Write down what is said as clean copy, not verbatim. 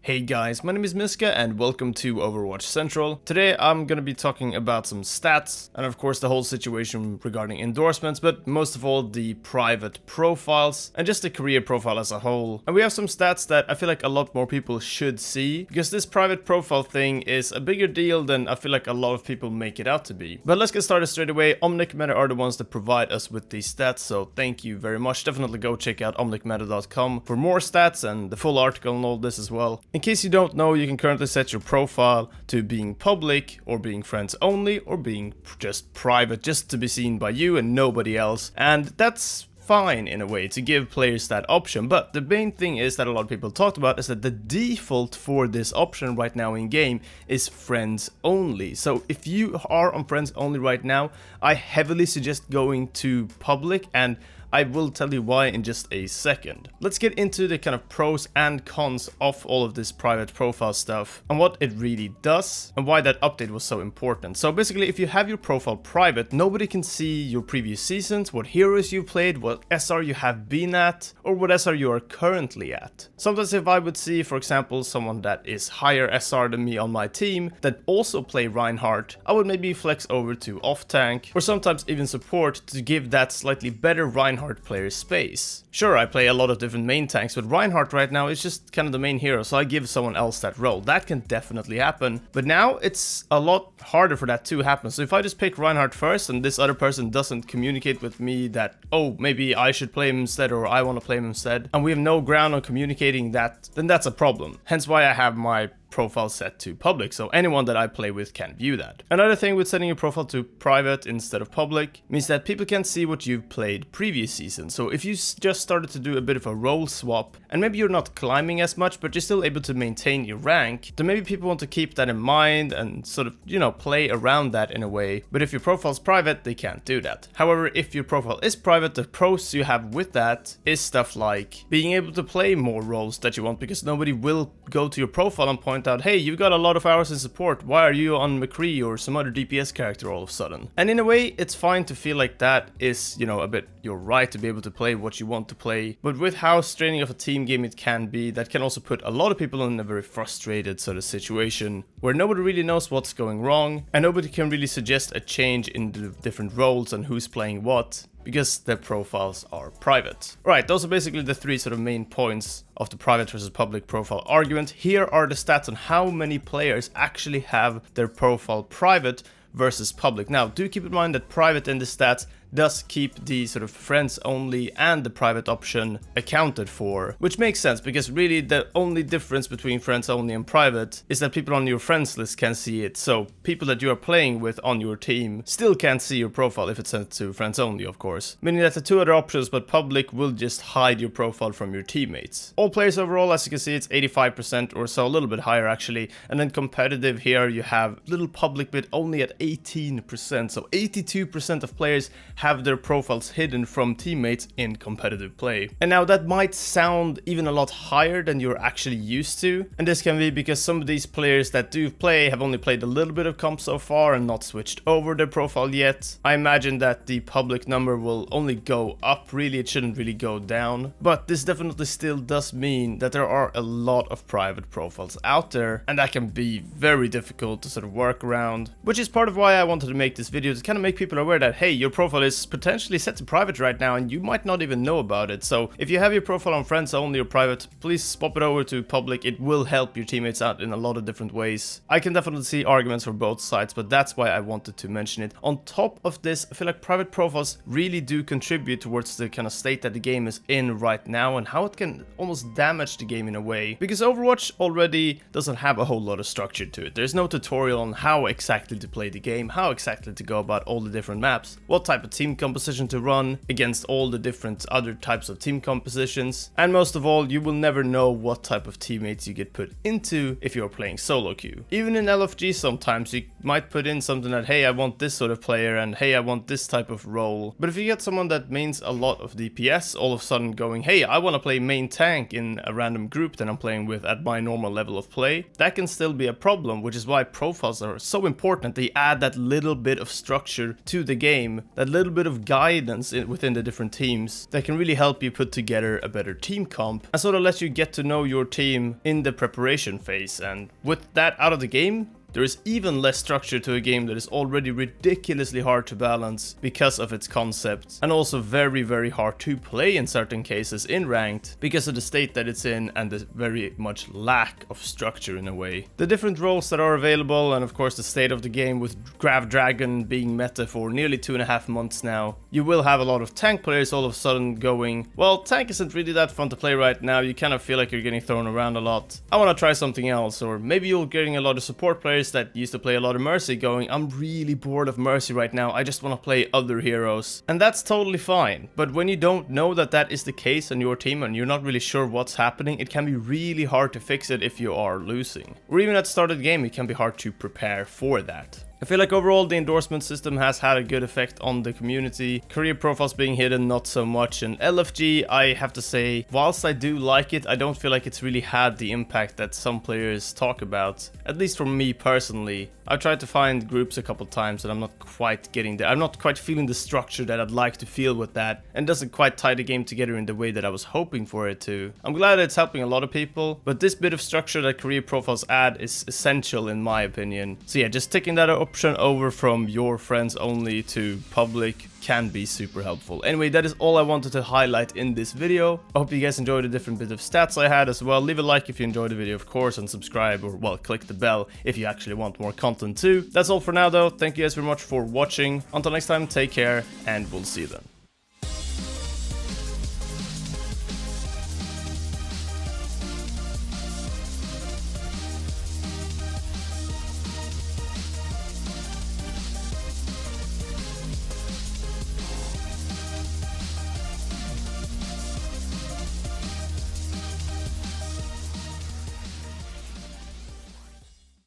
Hey guys, my name is Miska and welcome to Overwatch Central. Today I'm gonna be talking about some stats and of course the whole situation regarding endorsements, but most of all the private profiles and just the career profile as a whole. And we have some stats that I feel like a lot more people should see, because this private profile thing is a bigger deal than I feel like a lot of people make it out to be. But let's get started straight away. Omnicmeta are the ones that provide us with these stats, so thank you very much. Definitely go check out omnicmeta.com for more stats and the full article and all this as well. In case you don't know, you can currently set your profile to being public, or being friends only, or being just private, just to be seen by you and nobody else. And that's fine in a way to give players that option, but the main thing is that a lot of people talked about is that the default for this option right now in game is friends only. So if you are on friends only right now, I heavily suggest going to public, and I will tell you why in just a second. Let's get into the kind of pros and cons of all of this private profile stuff and what it really does and why that update was so important. So basically, if you have your profile private, nobody can see your previous seasons, what heroes you played, what SR you have been at, or what SR you are currently at. Sometimes if I would see, for example, someone that is higher SR than me on my team that also play Reinhardt, I would maybe flex over to off tank or sometimes even support to give that slightly better Reinhardt player space. Sure, I play a lot of different main tanks, but Reinhardt right now is just kind of the main hero, so I give someone else that role. That can definitely happen, but now it's a lot harder for that to happen. So if I just pick Reinhardt first and this other person doesn't communicate with me that, oh, maybe I should play him instead, or I want to play him instead, and we have no ground on communicating that, then that's a problem. Hence why I have my profile set to public, so anyone that I play with can view that. Another thing with setting your profile to private instead of public means that people can see what you've played previous season. So if you just started to do a bit of a role swap and maybe you're not climbing as much but you're still able to maintain your rank, then maybe people want to keep that in mind and sort of, you know, play around that in a way. But if your profile's private, they can't do that. However, if your profile is private, the pros you have with that is stuff like being able to play more roles that you want, because nobody will go to your profile and point out, hey, you've got a lot of hours in support, why are you on McCree or some other DPS character all of a sudden? And in a way, it's fine to feel like that is, you know, a bit your right to be able to play what you want to play. But with how straining of a team game it can be, that can also put a lot of people in a very frustrated sort of situation where nobody really knows what's going wrong and nobody can really suggest a change in the different roles and who's playing what, because their profiles are private. Right, those are basically the three sort of main points of the private versus public profile argument. Here are the stats on how many players actually have their profile private versus public. Now, do keep in mind that private in the stats does keep the sort of friends only and the private option accounted for, which makes sense because really the only difference between friends only and private is that people on your friends list can see it. So people that you are playing with on your team still can't see your profile if it's set to friends only, of course. Meaning that the two other options, but public, will just hide your profile from your teammates. All players overall, as you can see, it's 85% or so, a little bit higher actually. And then competitive here you have little public bit only at 18%. So 82% of players have their profiles hidden from teammates in competitive play. And now that might sound even a lot higher than you're actually used to, and this can be because some of these players that do play have only played a little bit of comp so far and not switched over their profile yet. I imagine that the public number will only go up, really, it shouldn't really go down, but this definitely still does mean that there are a lot of private profiles out there, and that can be very difficult to sort of work around, which is part of why I wanted to make this video, to kind of make people aware that, hey, your profile is potentially set to private right now and you might not even know about it. So if you have your profile on friends only or private, please swap it over to public. It will help your teammates out in a lot of different ways. I can definitely see arguments for both sides, but that's why I wanted to mention it. On top of this, I feel like private profiles really do contribute towards the kind of state that the game is in right now and how it can almost damage the game in a way, because Overwatch already doesn't have a whole lot of structure to it. There's no tutorial on how exactly to play the game, how exactly to go about all the different maps, what type of team composition to run against all the different other types of team compositions, and most of all, you will never know what type of teammates you get put into if you're playing solo queue. Even in LFG sometimes you might put in something that, hey, I want this sort of player and hey, I want this type of role, but if you get someone that mains a lot of DPS all of a sudden going, hey, I want to play main tank in a random group that I'm playing with at my normal level of play, that can still be a problem, which is why profiles are so important. They add that little bit of structure to the game, that little little bit of guidance within the different teams that can really help you put together a better team comp and sort of let you get to know your team in the preparation phase. And with that out of the game, there is even less structure to a game that is already ridiculously hard to balance because of its concept, and also very, very hard to play in certain cases in ranked because of the state that it's in and the very much lack of structure in a way. The different roles that are available, and of course the state of the game with Grav Dragon being meta for nearly 2.5 months now, you will have a lot of tank players all of a sudden going, well, tank isn't really that fun to play right now, you kind of feel like you're getting thrown around a lot, I want to try something else. Or maybe you're getting a lot of support players that used to play a lot of Mercy going, I'm really bored of Mercy right now, I just want to play other heroes. And that's totally fine, but when you don't know that that is the case on your team and you're not really sure what's happening, it can be really hard to fix it if you are losing. Or even at the start of the game, it can be hard to prepare for that. I feel like overall the endorsement system has had a good effect on the community. Career profiles being hidden, not so much. And LFG, I have to say, whilst I do like it, I don't feel like it's really had the impact that some players talk about. At least for me personally. I've tried to find groups a couple times and I'm not quite getting there. I'm not quite feeling the structure that I'd like to feel with that, and doesn't quite tie the game together in the way that I was hoping for it to. I'm glad it's helping a lot of people, but this bit of structure that career profiles add is essential in my opinion. So yeah, just taking that option over from your friends only to public can be super helpful. Anyway, that is all I wanted to highlight in this video. I hope you guys enjoyed the different bit of stats I had as well. Leave a like if you enjoyed the video, of course, and subscribe, or well, click the bell if you actually want more content too. That's all for now though. Thank you guys very much for watching. Until next time, take care, and we'll see you then.